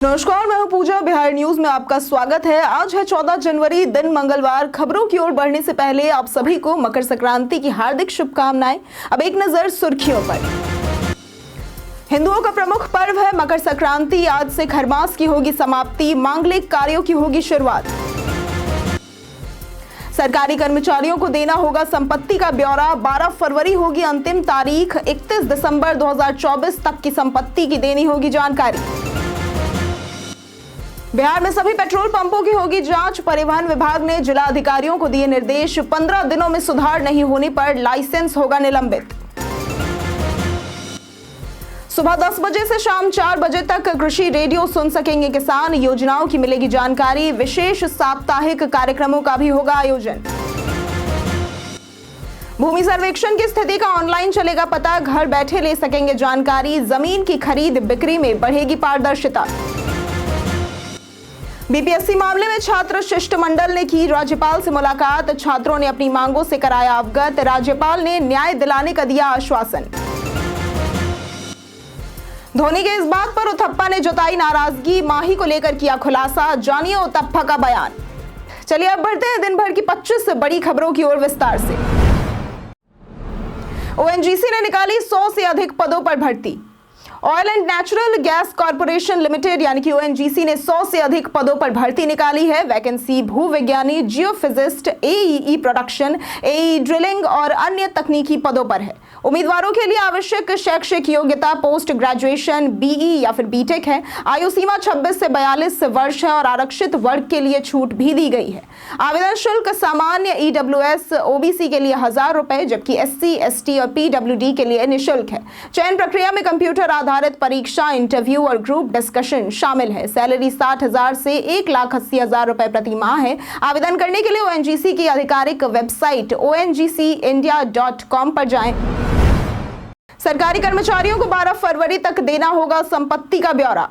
नमस्कार, मैं हूं पूजा। बिहार न्यूज में आपका स्वागत है। आज है 14 जनवरी, दिन मंगलवार। खबरों की ओर बढ़ने से पहले आप सभी को मकर संक्रांति की हार्दिक शुभकामनाएं। अब एक नजर सुर्खियों पर। हिंदुओं का प्रमुख पर्व है मकर संक्रांति। आज से खरमास की होगी समाप्ति, मांगलिक कार्यों की होगी शुरुआत। सरकारी कर्मचारियों को देना होगा संपत्ति का ब्यौरा। 12 फरवरी होगी अंतिम तारीख। 31 दिसंबर 2024 तक की संपत्ति की देनी होगी जानकारी। बिहार में सभी पेट्रोल पंपों की होगी जांच। परिवहन विभाग ने जिला अधिकारियों को दिए निर्देश। 15 दिनों में सुधार नहीं होने पर लाइसेंस होगा निलंबित। सुबह 10 बजे से शाम 4 बजे तक कृषि रेडियो सुन सकेंगे किसान। योजनाओं की मिलेगी जानकारी। विशेष साप्ताहिक कार्यक्रमों का भी होगा आयोजन। भूमि सर्वेक्षण की स्थिति का ऑनलाइन चलेगा पता। घर बैठे ले सकेंगे जानकारी। जमीन की खरीद बिक्री में बढ़ेगी पारदर्शिता। बीपीएससी मामले में छात्र शिष्टमंडल ने की राज्यपाल से मुलाकात। छात्रों ने अपनी मांगों से कराया अवगत। राज्यपाल ने न्याय दिलाने का दिया आश्वासन। धोनी के इस बात पर उथप्पा ने जताई नाराजगी। माही को लेकर किया खुलासा। जानिए उथप्पा का बयान। चलिए अब बढ़ते हैं दिन भर की 25 बड़ी खबरों की ओर विस्तार से। ओएनजीसी ने निकाली 100 से अधिक पदों पर भर्ती। Oil and natural gas corporation limited यानी कि ओएनजीसी ने 100 से अधिक पदों पर भर्ती निकाली है। वैकेंसी भूविज्ञानी, जियोफिजिस्ट, एईई प्रोडक्शन, एई ड्रिलिंग और अन्य तकनीकी पदों पर है। उम्मीदवारों के लिए आवश्यक शैक्षिक योग्यता पोस्ट ग्रेजुएशन, बीई या फिर बीटेक है। आयु सीमा 26 से 42 वर्ष है और आरक्षित वर्ग के लिए छूट भी दी गई है। आवेदन शुल्क सामान्य, ईडब्ल्यूएस, ओबीसी के लिए 1000 रुपए, जबकि एससी, एसटी और पीडब्ल्यूडी के लिए निःशुल्क है। चयन प्रक्रिया में कंप्यूटर आधारित परीक्षा, इंटरव्यू और ग्रुप डिस्कशन शामिल है। सैलरी 60,000 से 1,80,000 रुपए प्रति माह है। आवेदन करने के लिए ओएनजीसी की आधिकारिक वेबसाइट ongcindia.com पर जाएं। सरकारी कर्मचारियों को 12 फरवरी तक देना होगा संपत्ति का ब्यौरा।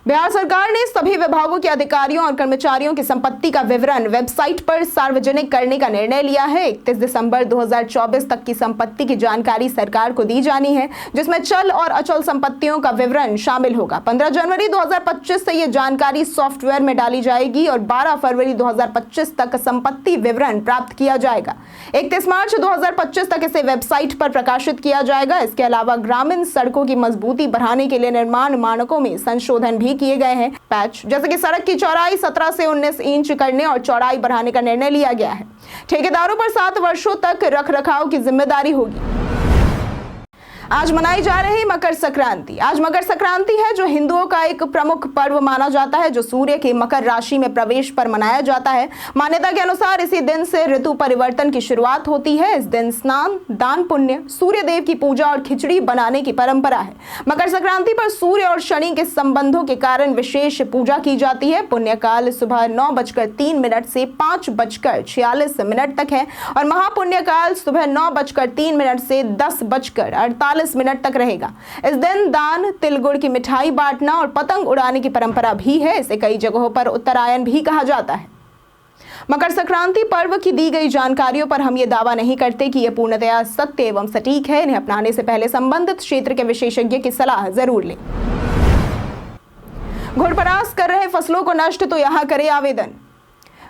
बिहार सरकार ने सभी विभागों के अधिकारियों और कर्मचारियों की संपत्ति का विवरण वेबसाइट पर सार्वजनिक करने का निर्णय लिया है। 31 दिसंबर 2024 तक की संपत्ति की जानकारी सरकार को दी जानी है, जिसमें चल और अचल संपत्तियों का विवरण शामिल होगा। 15 जनवरी 2025 से ये जानकारी सॉफ्टवेयर में डाली जाएगी और 12 फरवरी 2025 तक संपत्ति विवरण प्राप्त किया जाएगा। 31 मार्च 2025 तक इसे वेबसाइट पर प्रकाशित किया जाएगा। इसके अलावा ग्रामीण सड़कों की मजबूती बढ़ाने के लिए निर्माण मानकों में संशोधन भी किए गए हैं। पैच जैसे कि सड़क की चौड़ाई 17 से 19 इंच करने और चौड़ाई बढ़ाने का निर्णय लिया गया है। ठेकेदारों पर 7 वर्षों तक रखरखाव की जिम्मेदारी होगी। आज मनाई जा रही मकर संक्रांति। आज मकर संक्रांति है, जो हिंदुओं का एक प्रमुख पर्व माना जाता है, जो सूर्य के मकर राशि में प्रवेश पर मनाया जाता है। मान्यता के अनुसार इसी दिन से ऋतु परिवर्तन की शुरुआत होती है। इस दिन स्नान, दान पुण्य, सूर्य देव की पूजा और खिचड़ी बनाने की परंपरा है। मकर संक्रांति पर सूर्य और शनि के संबंधों के कारण विशेष पूजा की जाती है। पुण्यकाल सुबह 9:03 से 5:46 तक है और महापुण्यकाल सुबह 9:03 से 10:48 तक रहेगा। इस दिन दान, तिल गुड़ की मिठाई बांटना और पतंग उड़ाने की परंपरा भी है। इसे कई जगहों पर उत्तरायण भी कहा जाता है। मकर संक्रांति पर्व की दी गई जानकारियों पर हम ये दावा नहीं करते कि यह पूर्णतया सत्य एवं सटीक है। इन्हें अपनाने से पहले संबंधित क्षेत्र के विशेषज्ञ की सलाह जरूर लें। घुड़परास कर रहे फसलों को नष्ट तो यहां करें आवेदन।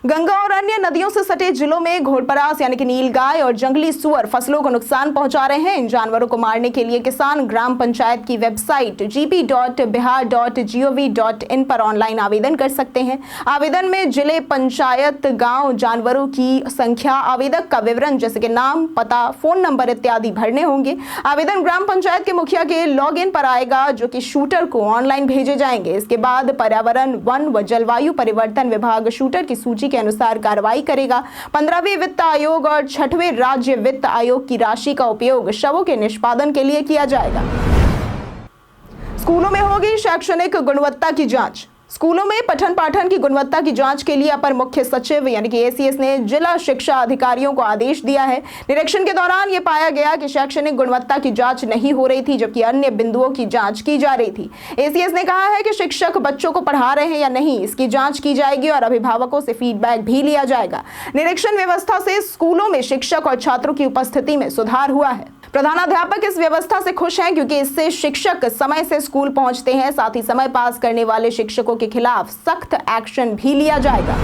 गंगा और अन्य नदियों से सटे जिलों में घोड़परास यानी कि नीलगाय और जंगली सुअर फसलों को नुकसान पहुंचा रहे हैं। इन जानवरों को मारने के लिए किसान ग्राम पंचायत की वेबसाइट gp.bihar.gov.in पर ऑनलाइन आवेदन कर सकते हैं। आवेदन में जिले, पंचायत, गांव, जानवरों की संख्या, आवेदक का विवरण जैसे कि नाम, पता, फोन नंबर इत्यादि भरने होंगे। आवेदन ग्राम पंचायत के मुखिया के लॉगिन पर आएगा, जो कि शूटर को ऑनलाइन भेजे जाएंगे। इसके बाद पर्यावरण, वन व जलवायु परिवर्तन विभाग शूटर की सूची के अनुसार कार्रवाई करेगा। 15वें वित्त आयोग और 6वें राज्य वित्त आयोग की राशि का उपयोग शवों के निष्पादन के लिए किया जाएगा। स्कूलों में होगी शैक्षणिक गुणवत्ता की जांच। स्कूलों में पठन पाठन की गुणवत्ता की जांच के लिए अपर मुख्य सचिव यानी कि एसीएस ने जिला शिक्षा अधिकारियों को आदेश दिया है। निरीक्षण के दौरान यह पाया गया कि शैक्षणिक गुणवत्ता की जांच नहीं हो रही थी, जबकि अन्य बिंदुओं की जांच की जा रही थी। एसीएस ने कहा है कि शिक्षक बच्चों को पढ़ा रहे हैं या नहीं, इसकी जांच की जाएगी और अभिभावकों से फीडबैक भी लिया जाएगा। निरीक्षण व्यवस्था से स्कूलों में शिक्षक और छात्रों की उपस्थिति में सुधार हुआ है। प्रधानाध्यापक इस व्यवस्था से खुश हैं क्योंकि इससे शिक्षक समय से स्कूल पहुंचते हैं। साथ ही समय पास करने वाले शिक्षकों के खिलाफ सख्त एक्शन भी लिया जाएगा।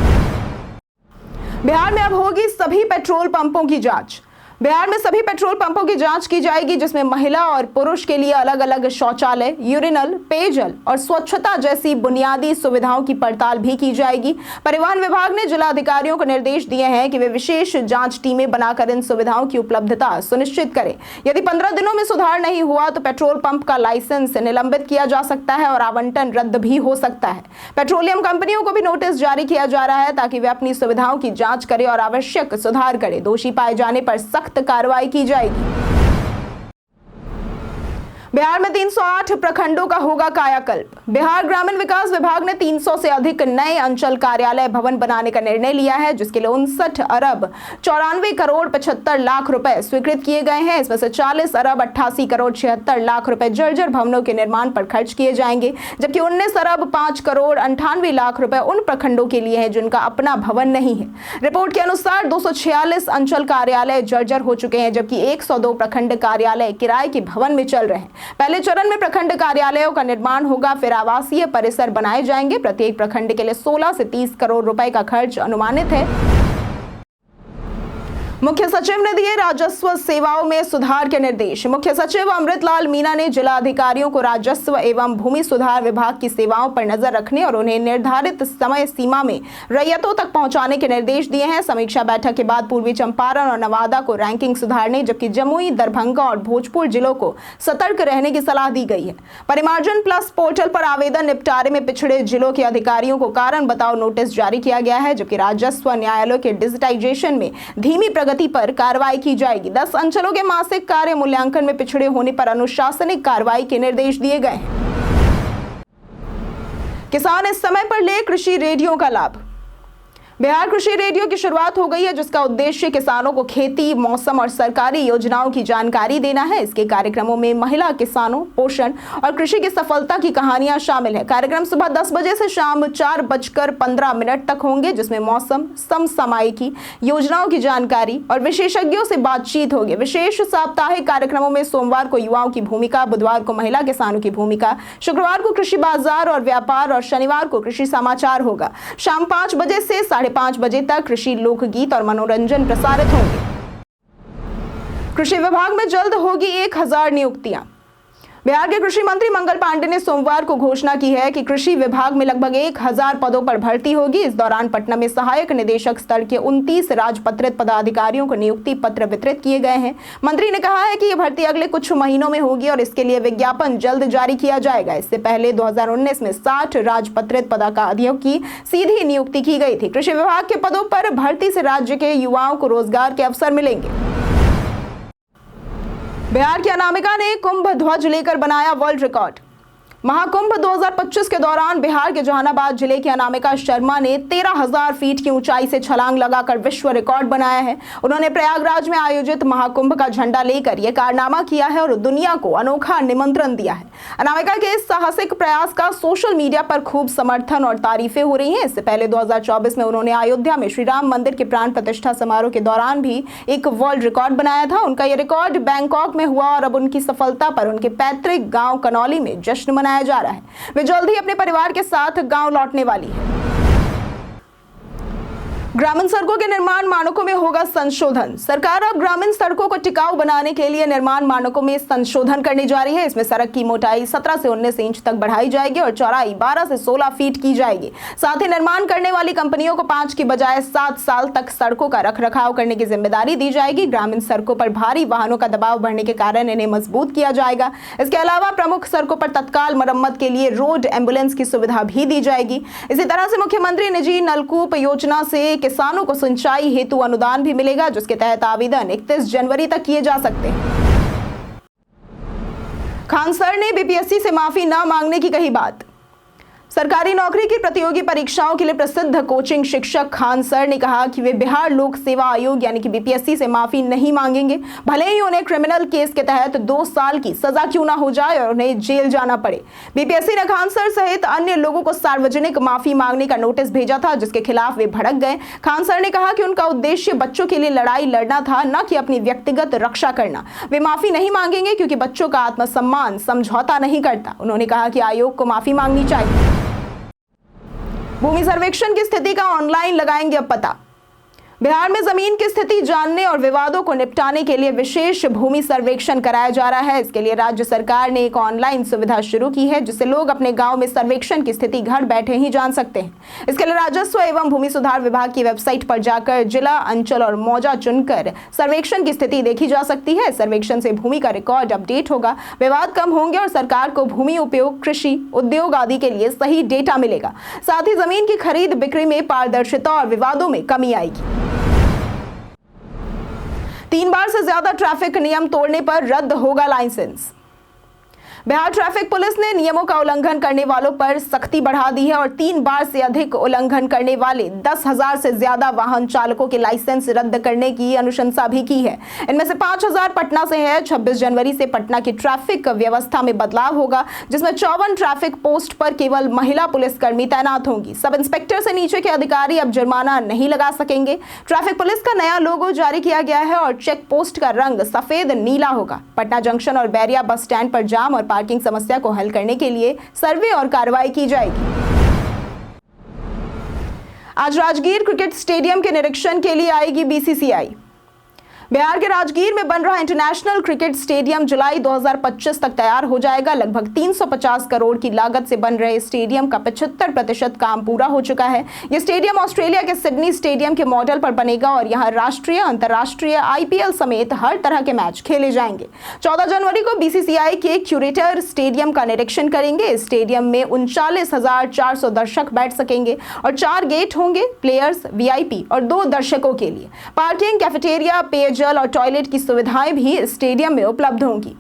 बिहार में अब होगी सभी पेट्रोल पंपों की जांच। बिहार में सभी पेट्रोल पंपों की जांच की जाएगी, जिसमें महिला और पुरुष के लिए अलग अलग शौचालय, यूरिनल, पेयजल और स्वच्छता जैसी बुनियादी सुविधाओं की पड़ताल भी की जाएगी। परिवहन विभाग ने जिला अधिकारियों को निर्देश दिए हैं कि वे विशेष जांच टीमें बनाकर इन सुविधाओं की उपलब्धता सुनिश्चित करें। यदि 15 दिनों में सुधार नहीं हुआ तो पेट्रोल पंप का लाइसेंस निलंबित किया जा सकता है और आवंटन रद्द भी हो सकता है। पेट्रोलियम कंपनियों को भी नोटिस जारी किया जा रहा है ताकि वे अपनी सुविधाओं की जांच करें और आवश्यक सुधार करें। दोषी पाए जाने पर सख्त कार्रवाई की जाएगी। बिहार में 308 प्रखंडों का होगा कायाकल्प। बिहार ग्रामीण विकास विभाग ने 300 से अधिक नए अंचल कार्यालय भवन बनाने का निर्णय लिया है, जिसके लिए 59 अरब 94 करोड़ 75 लाख रुपए स्वीकृत किए गए हैं। इसमें से 40 अरब 88 करोड़ 76 लाख रुपए जर्जर भवनों के निर्माण पर खर्च किए जाएंगे, जबकि 19 अरब 5 करोड़ 98 लाख रुपए उन प्रखंडों के लिए है जिनका अपना भवन नहीं है। रिपोर्ट के अनुसार 246 अंचल कार्यालय जर्जर हो चुके हैं, जबकि 102 प्रखंड कार्यालय किराए के भवन में चल रहे हैं। पहले चरण में प्रखंड कार्यालयों का निर्माण होगा, फिर आवासीय परिसर बनाए जाएंगे। प्रत्येक प्रखंड के लिए 16 से 30 करोड़ रुपए का खर्च अनुमानित है। मुख्य सचिव ने दिए राजस्व सेवाओं में सुधार के निर्देश। मुख्य सचिव अमृतलाल मीना ने जिला अधिकारियों को राजस्व एवं भूमि सुधार विभाग की सेवाओं पर नजर रखने और उन्हें निर्धारित समय सीमा में रैयतों तक पहुंचाने के निर्देश दिए हैं। समीक्षा बैठक के बाद पूर्वी चंपारण और नवादा को रैंकिंग सुधारने, जबकि जमुई, दरभंगा और भोजपुर जिलों को सतर्क रहने की सलाह दी गई है। परिमार्जन प्लस पोर्टल पर आवेदन निपटारे में पिछड़े जिलों के अधिकारियों को कारण बताओ नोटिस जारी किया गया है, जबकि राजस्व न्यायालयों के डिजिटाइजेशन में धीमी प्रगति पर कार्रवाई की जाएगी। 10 अंचलों के मासिक कार्य मूल्यांकन में पिछड़े होने पर अनुशासनिक कार्रवाई के निर्देश दिए गए हैं। किसान इस समय पर ले कृषि रेडियो का लाभ। बिहार कृषि रेडियो की शुरुआत हो गई है, जिसका उद्देश्य किसानों को खेती, मौसम और सरकारी योजनाओं की जानकारी देना है। इसके कार्यक्रमों में महिला किसानों, पोषण और कृषि की सफलता की कहानियां शामिल है। कार्यक्रम सुबह 10 बजे से शाम 4:15 तक होंगे, जिसमें मौसम, समसामयिकी, योजनाओं की जानकारी और विशेषज्ञों से बातचीत होगी। विशेष साप्ताहिक कार्यक्रमों में सोमवार को युवाओं की भूमिका, बुधवार को महिला किसानों की भूमिका, शुक्रवार को कृषि बाजार और व्यापार और शनिवार को कृषि समाचार होगा। शाम 5 बजे से 5:30 बजे तक कृषि लोकगीत और मनोरंजन प्रसारित होंगे। कृषि विभाग में जल्द होगी 1000 नियुक्तियां। बिहार के कृषि मंत्री मंगल पांडे ने सोमवार को घोषणा की है कि कृषि विभाग में लगभग 1000 पदों पर भर्ती होगी। इस दौरान पटना में सहायक निदेशक स्तर के 29 राजपत्रित पदाधिकारियों को नियुक्ति पत्र वितरित किए गए हैं। मंत्री ने कहा है कि यह भर्ती अगले कुछ महीनों में होगी और इसके लिए विज्ञापन जल्द जारी किया जाएगा। इससे पहले 2019 में 60 राजपत्रित पदाधिकारियों की सीधी नियुक्ति की गई थी। कृषि विभाग के पदों पर भर्ती से राज्य के युवाओं को रोजगार के अवसर मिलेंगे। बिहार की अनामिका ने कुंभ ध्वज लेकर बनाया वर्ल्ड रिकॉर्ड। महाकुंभ 2025 के दौरान बिहार के जहानाबाद जिले की अनामिका शर्मा ने 13,000 फीट की ऊंचाई से छलांग लगाकर विश्व रिकॉर्ड बनाया है। उन्होंने प्रयागराज में आयोजित महाकुंभ का झंडा लेकर यह कारनामा किया है और दुनिया को अनोखा निमंत्रण दिया है। अनामिका के इस साहसिक प्रयास का सोशल मीडिया पर खूब समर्थन और तारीफें हो रही हैं। इससे पहले 2024 में उन्होंने अयोध्या में श्री राम मंदिर के प्राण प्रतिष्ठा समारोह के दौरान भी एक वर्ल्ड रिकॉर्ड बनाया था। उनका यह रिकॉर्ड बैंकॉक में हुआ और अब उनकी सफलता पर उनके पैतृक गांव कनौली में जश्न मनाया जा रहा है। वे जल्द ही अपने परिवार के साथ गांव लौटने वाली है। ग्रामीण सड़कों के निर्माण मानकों में होगा संशोधन। सरकार अब ग्रामीण सड़कों को टिकाऊ बनाने के लिए निर्माण मानकों में संशोधन करने जा रही है। इसमें सड़क की मोटाई 17 से 19 इंच तक बढ़ाई जाएगी और चौड़ाई 12 से 16 फीट की जाएगी। साथ ही निर्माण करने वाली कंपनियों को 5 की बजाय 7 साल तक सड़कों का रखरखाव करने की जिम्मेदारी दी जाएगी। ग्रामीण सड़कों पर भारी वाहनों का दबाव बढ़ने के कारण इन्हें मजबूत किया जाएगा। इसके अलावा प्रमुख सड़कों पर तत्काल मरम्मत के लिए रोड एम्बुलेंस की सुविधा भी दी जाएगी। इसी तरह से मुख्यमंत्री निजी नलकूप योजना से किसानों को सिंचाई हेतु अनुदान भी मिलेगा, जिसके तहत आवेदन 31 जनवरी तक किए जा सकते हैं। खान सर ने बीपीएससी से माफी न मांगने की कही बात। सरकारी नौकरी की प्रतियोगी परीक्षाओं के लिए प्रसिद्ध कोचिंग शिक्षक खान सर ने कहा कि वे बिहार लोक सेवा आयोग यानी कि बीपीएससी से माफी नहीं मांगेंगे, भले ही उन्हें क्रिमिनल केस के तहत 2 साल की सजा क्यों ना हो जाए और उन्हें जेल जाना पड़े। बीपीएससी ने खान सर सहित अन्य लोगों को सार्वजनिक माफी मांगने का नोटिस भेजा था, जिसके खिलाफ वे भड़क गए। खान सर ने कहा कि उनका उद्देश्य बच्चों के लिए लड़ाई लड़ना था, न कि अपनी व्यक्तिगत रक्षा करना। वे माफी नहीं मांगेंगे क्योंकि बच्चों का आत्मसम्मान समझौता नहीं करता। उन्होंने कहा कि आयोग को माफी मांगनी चाहिए। भूमि सर्वेक्षण की स्थिति का ऑनलाइन लगाएंगे अब पता। बिहार में जमीन की स्थिति जानने और विवादों को निपटाने के लिए विशेष भूमि सर्वेक्षण कराया जा रहा है। इसके लिए राज्य सरकार ने एक ऑनलाइन सुविधा शुरू की है, जिससे लोग अपने गांव में सर्वेक्षण की स्थिति घर बैठे ही जान सकते हैं। इसके लिए राजस्व एवं भूमि सुधार विभाग की वेबसाइट पर जाकर जिला, अंचल और मौजा चुनकर सर्वेक्षण की स्थिति देखी जा सकती है। सर्वेक्षण से भूमि का रिकॉर्ड अपडेट होगा, विवाद कम होंगे और सरकार को भूमि उपयोग, कृषि, उद्योग आदि के लिए सही डेटा मिलेगा। साथ ही जमीन की खरीद बिक्री में पारदर्शिता और विवादों में कमी आएगी। 3 बार से ज्यादा ट्रैफिक नियम तोड़ने पर रद्द होगा लाइसेंस। बिहार ट्रैफिक पुलिस ने नियमों का उल्लंघन करने वालों पर सख्ती बढ़ा दी है और 3 बार से अधिक उल्लंघन करने वाले 10,000 से ज्यादा वाहन चालकों के लाइसेंस रद्द करने की अनुशंसा भी की है। इनमें से 5,000 पटना से है। 26 जनवरी से पटना की ट्रैफिक व्यवस्था में बदलाव होगा, जिसमें 54 ट्रैफिक पोस्ट पर केवल महिला पुलिसकर्मी तैनात होंगी। सब इंस्पेक्टर से नीचे के अधिकारी अब जुर्माना नहीं लगा सकेंगे। ट्रैफिक पुलिस का नया लोगो जारी किया गया है और चेक पोस्ट का रंग सफेद नीला होगा। पटना जंक्शन और बैरिया बस स्टैंड पर जाम और पार्किंग समस्या को हल करने के लिए सर्वे और कार्रवाई की जाएगी। आज राजगीर क्रिकेट स्टेडियम के निरीक्षण के लिए आएगी बीसीसीआई। बिहार के राजगीर में बन रहा इंटरनेशनल क्रिकेट स्टेडियम जुलाई 2025 तक तैयार हो जाएगा। लगभग 350 करोड़ की लागत से बन रहे स्टेडियम का 75% काम पूरा हो चुका है। यह स्टेडियम ऑस्ट्रेलिया के सिडनी स्टेडियम के मॉडल पर बनेगा और यहां राष्ट्रीय, अंतर्राष्ट्रीय, आईपीएल समेत हर तरह के मैच खेले जाएंगे। 14 जनवरी को बीसीसीआई के क्यूरेटर स्टेडियम का निरीक्षण करेंगे। स्टेडियम में 39,400 दर्शक बैठ सकेंगे और 4 गेट होंगे, प्लेयर्स, वीआईपी और 2 दर्शकों के लिए। पार्किंग, कैफेटेरिया, पेयजल और टॉयलेट की सुविधाएं भी स्टेडियम में उपलब्ध होंगी।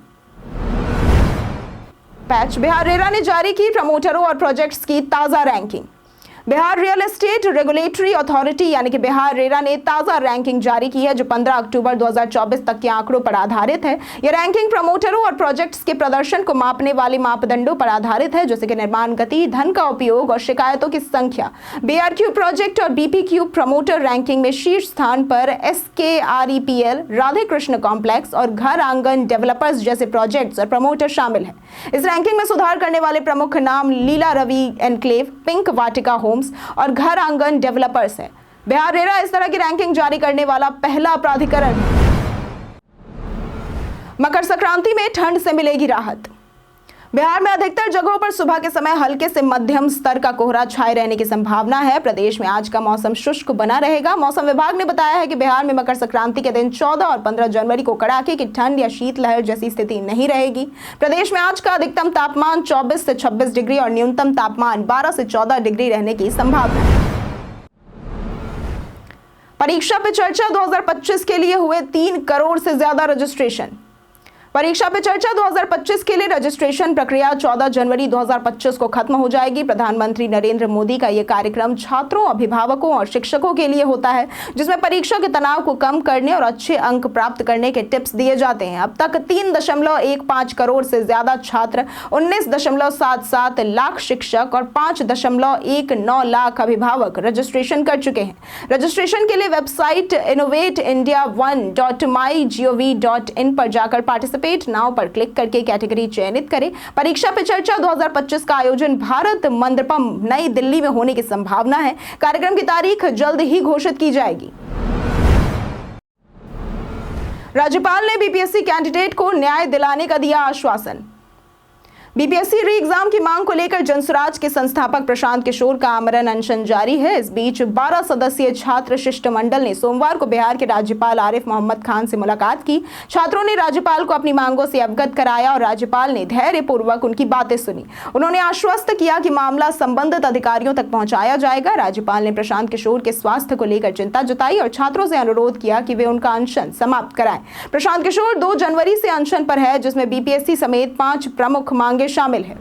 पैच बिहार रेरा ने जारी की प्रमोटरों और प्रोजेक्ट्स की ताजा ranking. Bihar real estate regulatory authority यानी कि बिहार रेरा ने ताजा रैंकिंग जारी की है, जो 15 अक्टूबर 2024 तक के आंकड़ों पर आधारित है। यह रैंकिंग प्रमोटरों और प्रोजेक्ट्स के प्रदर्शन को मापने वाले मापदंडों पर आधारित है, जैसे कि निर्माण गति, धन का उपयोग और शिकायतों की संख्या। बीआरक्यू प्रोजेक्ट और बीपीक्यू प्रमोटर रैंकिंग में शीर्ष स्थान पर SKREPL, राधे कृष्ण कॉम्प्लेक्स और घर आंगन डेवलपर्स जैसे प्रोजेक्ट्स और प्रमोटर शामिल है। इस रैंकिंग में सुधार करने वाले प्रमुख नाम लीला रवि एनक्लेव, पिंक वाटिका होम्स और घर आंगन डेवलपर्स है। बिहार रेरा इस तरह की रैंकिंग जारी करने वाला पहला प्राधिकरण है। मकर संक्रांति में ठंड से मिलेगी राहत। बिहार में अधिकतर जगहों पर सुबह के समय हल्के से मध्यम स्तर का कोहरा छाए रहने की संभावना है। प्रदेश में आज का मौसम शुष्क बना रहेगा। मौसम विभाग ने बताया है कि बिहार में मकर संक्रांति के दिन 14 और 15 जनवरी को कड़ाके की ठंड या शीतलहर जैसी स्थिति नहीं रहेगी। प्रदेश में आज का अधिकतम तापमान 24 से 26 डिग्री और न्यूनतम तापमान 12 से 14 डिग्री रहने की संभावना है। परीक्षा पे चर्चा 2025 के लिए हुए 3 करोड़ से ज्यादा रजिस्ट्रेशन। परीक्षा पे चर्चा 2025 के लिए रजिस्ट्रेशन प्रक्रिया 14 जनवरी 2025 को खत्म हो जाएगी। प्रधानमंत्री नरेंद्र मोदी का यह कार्यक्रम छात्रों, अभिभावकों और शिक्षकों के लिए होता है, जिसमें परीक्षा के तनाव को कम करने और अच्छे अंक प्राप्त करने के टिप्स दिए जाते हैं। अब तक 3.15 करोड़ से ज्यादा छात्र, 19.77 लाख शिक्षक और 5.19 लाख अभिभावक रजिस्ट्रेशन कर चुके हैं। रजिस्ट्रेशन के लिए वेबसाइट innovateindia1.mygov.in पर जाकर पार्टिसिपेट नाउ पर क्लिक करके कैटेगरी चयनित करें। परीक्षा पे चर्चा 2025 का आयोजन भारत मंडपम नई दिल्ली में होने की संभावना है। कार्यक्रम की तारीख जल्द ही घोषित की जाएगी। राज्यपाल ने बीपीएससी कैंडिडेट को न्याय दिलाने का दिया आश्वासन। बीपीएससी री एग्जाम की मांग को लेकर जनसुराज के संस्थापक प्रशांत किशोर का आमरण अनशन जारी है। इस बीच 12 सदस्यीय छात्र शिष्टमंडल ने सोमवार को बिहार के राज्यपाल आरिफ मोहम्मद खान से मुलाकात की। छात्रों ने राज्यपाल को अपनी मांगों से अवगत कराया और राज्यपाल ने धैर्यपूर्वक उनकी बातें सुनी। उन्होंने आश्वस्त किया कि मामला संबंधित अधिकारियों तक पहुंचाया जाएगा। राज्यपाल ने प्रशांत किशोर के स्वास्थ्य को लेकर चिंता जताई और छात्रों से अनुरोध किया कि वे उनका अनशन समाप्त कराएं। प्रशांत किशोर 2 जनवरी से अनशन पर है, जिसमें बीपीएससी समेत 5 प्रमुख मांगे शामिल है।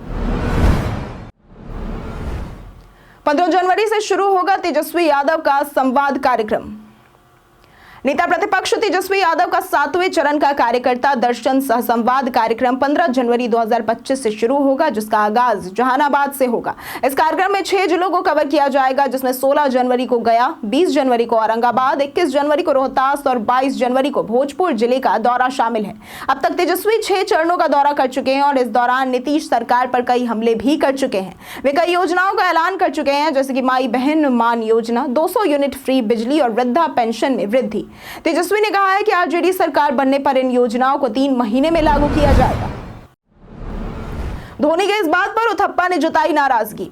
15 जनवरी से शुरू होगा तेजस्वी यादव का संवाद कार्यक्रम। नेता प्रतिपक्ष तेजस्वी यादव का 7वें चरण का कार्यकर्ता दर्शन सह संवाद कार्यक्रम 15 जनवरी 2025 से शुरू होगा, जिसका आगाज जहानाबाद से होगा। इस कार्यक्रम में 6 जिलों को कवर किया जाएगा, जिसमें 16 जनवरी को गया, 20 जनवरी को औरंगाबाद, 21 जनवरी को रोहतास और 22 जनवरी को भोजपुर जिले का दौरा शामिल है। अब तक तेजस्वी 6 चरणों का दौरा कर चुके हैं और इस दौरान नीतीश सरकार पर कई हमले भी कर चुके हैं। वे कई योजनाओं का ऐलान कर चुके हैं, जैसे कि माई बहन मान योजना, 200 यूनिट फ्री बिजली और वृद्धा पेंशन में वृद्धि। तेजस्वी ने कहा है कि आरजेडी सरकार बनने पर इन योजनाओं को 3 महीने में लागू किया जाएगा। धोनी के इस बात पर उथप्पा ने जताई नाराजगी।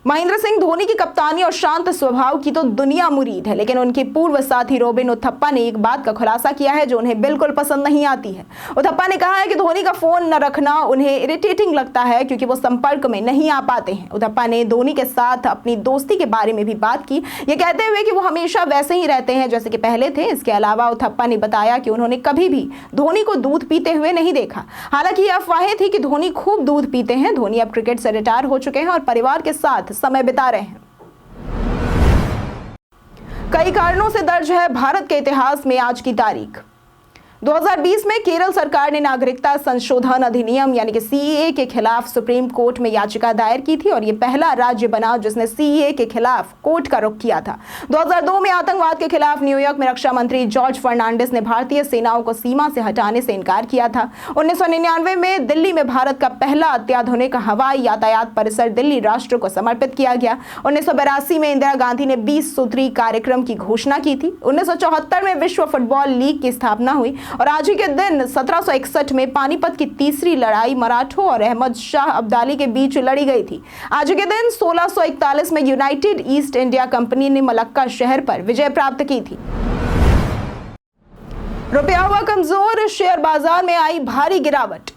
महेंद्र सिंह धोनी की कप्तानी और शांत स्वभाव की तो दुनिया मुरीद है, लेकिन उनके पूर्व साथी रॉबिन उथप्पा ने एक बात का खुलासा किया है जो उन्हें बिल्कुल पसंद नहीं आती है। उथप्पा ने कहा है कि धोनी का फोन न रखना उन्हें इरिटेटिंग लगता है क्योंकि वो संपर्क में नहीं आ पाते हैं। उथप्पा ने धोनी के साथ अपनी दोस्ती के बारे में भी बात की, ये कहते हुए कि वो हमेशा वैसे ही रहते हैं जैसे कि पहले थे। इसके अलावा उथप्पा ने बताया कि उन्होंने कभी भी धोनी को दूध पीते हुए नहीं देखा। हालांकि ये अफवाहें थी कि धोनी खूब दूध पीते हैं। धोनी अब क्रिकेट से रिटायर हो चुके हैं और परिवार के साथ समय बिता रहे हैं। कई कारणों से दर्ज है भारत के इतिहास में आज की तारीख। 2020 में केरल सरकार ने नागरिकता संशोधन अधिनियम यानी कि सीएए के खिलाफ सुप्रीम कोर्ट में याचिका दायर की थी और ये पहला राज्य बना जिसने सीएए के खिलाफ कोर्ट का रुख किया था। 2002 में आतंकवाद के खिलाफ न्यूयॉर्क में रक्षा मंत्री जॉर्ज फर्नांडिस ने भारतीय सेनाओं को सीमा से हटाने से इनकार किया था। 1999 में दिल्ली में भारत का पहला अत्याधुनिक हवाई यातायात परिसर दिल्ली राष्ट्र को समर्पित किया गया। 1982 में इंदिरा गांधी ने 20 सूत्री कार्यक्रम की घोषणा की थी। 1974 में विश्व फुटबॉल लीग की स्थापना हुई और आज ही के दिन 1761 में पानीपत की तीसरी लड़ाई मराठों और अहमद शाह अब्दाली के बीच लड़ी गई थी। आज के दिन 1641 में यूनाइटेड ईस्ट इंडिया कंपनी ने मलक्का शहर पर विजय प्राप्त की थी। रुपया हुआ कमजोर, शेयर बाजार में आई भारी गिरावट।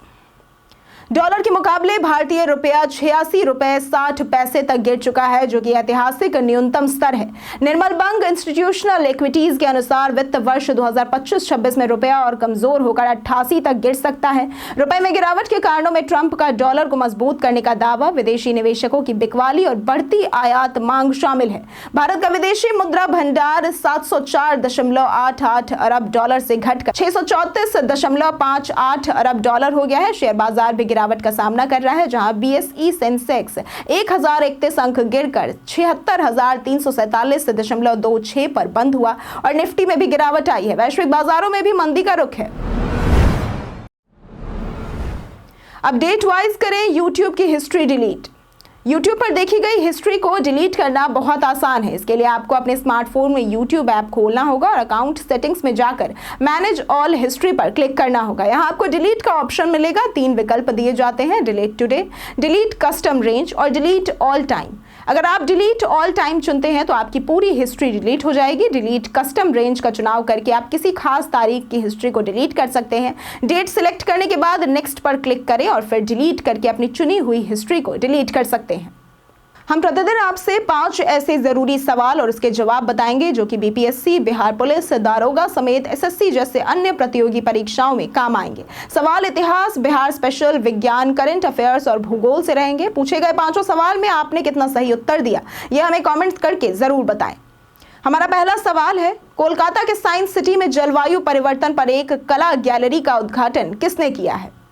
डॉलर के मुकाबले भारतीय रुपया 86 रुपए 60 पैसे तक गिर चुका है, जो कि ऐतिहासिक न्यूनतम स्तर है। निर्मल बंग इंस्टीट्यूशनल इक्विटीज के अनुसार वित्त वर्ष 2025-26 में रुपया और कमजोर होकर 88 तक गिर सकता है। रुपए में गिरावट के कारणों में ट्रंप का डॉलर को मजबूत करने का दावा, विदेशी निवेशकों की बिकवाली और बढ़ती आयात मांग शामिल है। भारत का विदेशी मुद्रा भंडार 704.88 अरब डॉलर से घटकर 634.58 अरब डॉलर हो गया है। शेयर बाजार भी गिरावट का सामना कर रहा है, जहां बीएसई सेंसेक्स 1031 अंक गिरकर 76,347.26 पर बंद हुआ और निफ्टी में भी गिरावट आई है। वैश्विक बाजारों में भी मंदी का रुख है। अपडेट वाइज करें यूट्यूब की हिस्ट्री डिलीट। YouTube पर देखी गई हिस्ट्री को डिलीट करना बहुत आसान है। इसके लिए आपको अपने स्मार्टफोन में YouTube ऐप खोलना होगा और अकाउंट सेटिंग्स में जाकर मैनेज ऑल हिस्ट्री पर क्लिक करना होगा। यहाँ आपको डिलीट का ऑप्शन मिलेगा। 3 विकल्प दिए जाते हैं, delete today, delete custom range और डिलीट ऑल टाइम। अगर आप डिलीट ऑल टाइम चुनते हैं तो आपकी पूरी हिस्ट्री डिलीट हो जाएगी। डिलीट कस्टम रेंज का चुनाव करके आप किसी खास तारीख की हिस्ट्री को डिलीट कर सकते हैं। डेट सिलेक्ट करने के बाद नेक्स्ट पर क्लिक करें और फिर डिलीट करके अपनी चुनी हुई हिस्ट्री को डिलीट कर सकते हैं। हम प्रतिदिन आपसे 5 ऐसे जरूरी सवाल और उसके जवाब बताएंगे जो कि बीपीएससी, बिहार पुलिस, दारोगा समेत एसएससी जैसे अन्य प्रतियोगी परीक्षाओं में काम आएंगे। सवाल इतिहास, बिहार स्पेशल, विज्ञान, करंट अफेयर्स और भूगोल से रहेंगे। पूछे गए 5 सवाल में आपने कितना सही उत्तर दिया, यह हमें कमेंट करके जरूर बताएं। हमारा पहला सवाल है, कोलकाता के साइंस सिटी में जलवायु परिवर्तन पर एक कला गैलरी का उद्घाटन किसने किया है?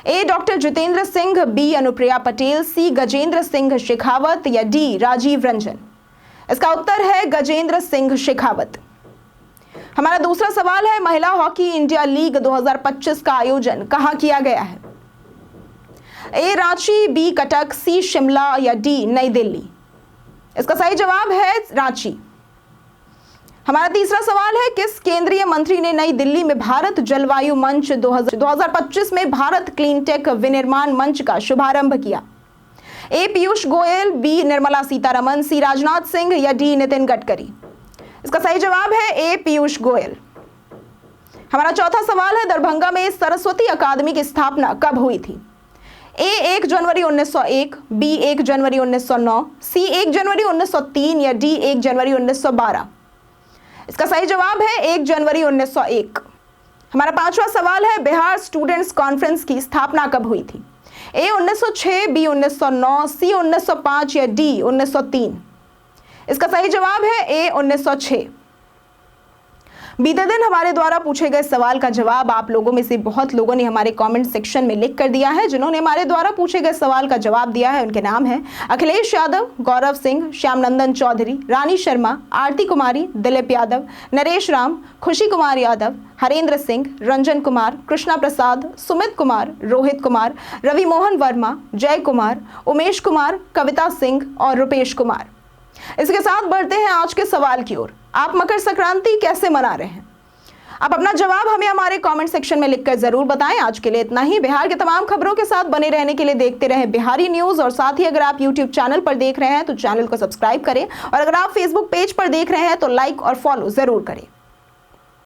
ए डॉक्टर जितेंद्र सिंह, बी अनुप्रिया पटेल, सी गजेंद्र सिंह शेखावत या डी राजीव रंजन? इसका उत्तर है गजेंद्र सिंह शेखावत। हमारा दूसरा सवाल है, महिला हॉकी इंडिया लीग 2025 का आयोजन कहां किया गया है? ए रांची, बी कटक, सी शिमला या डी नई दिल्ली? इसका सही जवाब है रांची। हमारा तीसरा सवाल है, किस केंद्रीय मंत्री ने नई दिल्ली में भारत जलवायु मंच 2025 में भारत क्लीन टेक विनिर्माण मंच का शुभारंभ किया? ए पीयूष गोयल, बी निर्मला सीतारमन, सी राजनाथ सिंह या डी नितिन गडकरी? इसका सही जवाब है ए पीयूष गोयल। हमारा चौथा सवाल है, दरभंगा में सरस्वती अकादमी की स्थापना कब हुई थी? ए 1 जनवरी 1901, बी 1 जनवरी 1909, सी 1 जनवरी 1903 या डी 1 जनवरी 1912? इसका सही जवाब है 1 जनवरी 1901। हमारा पांचवा सवाल है, बिहार स्टूडेंट्स कॉन्फ्रेंस की स्थापना कब हुई थी? ए 1906, बी 1909, सी 1905 या डी 1903? इसका सही जवाब है ए 1906। बीते दिन हमारे द्वारा पूछे गए सवाल का जवाब आप लोगों में से बहुत लोगों ने हमारे कमेंट सेक्शन में लिख कर दिया है। जिन्होंने हमारे द्वारा पूछे गए सवाल का जवाब दिया है उनके नाम हैं अखिलेश यादव, गौरव सिंह, श्यामनंदन चौधरी, रानी शर्मा, आरती कुमारी, दिलीप यादव, नरेश राम, खुशी कुमार यादव, हरेंद्र सिंह, रंजन कुमार, कृष्णा प्रसाद, सुमित कुमार, रोहित कुमार, रवि मोहन वर्मा, जय कुमार, उमेश कुमार, कविता सिंह और रुपेश कुमार। इसके साथ बढ़ते हैं आज के सवाल की ओर। आप मकर संक्रांति कैसे मना रहे हैं? आप अपना जवाब हमें हमारे कमेंट सेक्शन में लिखकर जरूर बताएं। आज के लिए इतना ही। बिहार के तमाम खबरों के साथ बने रहने के लिए देखते रहें बिहारी न्यूज। और साथ ही अगर आप यूट्यूब चैनल पर देख रहे हैं तो चैनल को सब्सक्राइब करें और अगर आप फेसबुक पेज पर देख रहे हैं तो लाइक और फॉलो जरूर करें।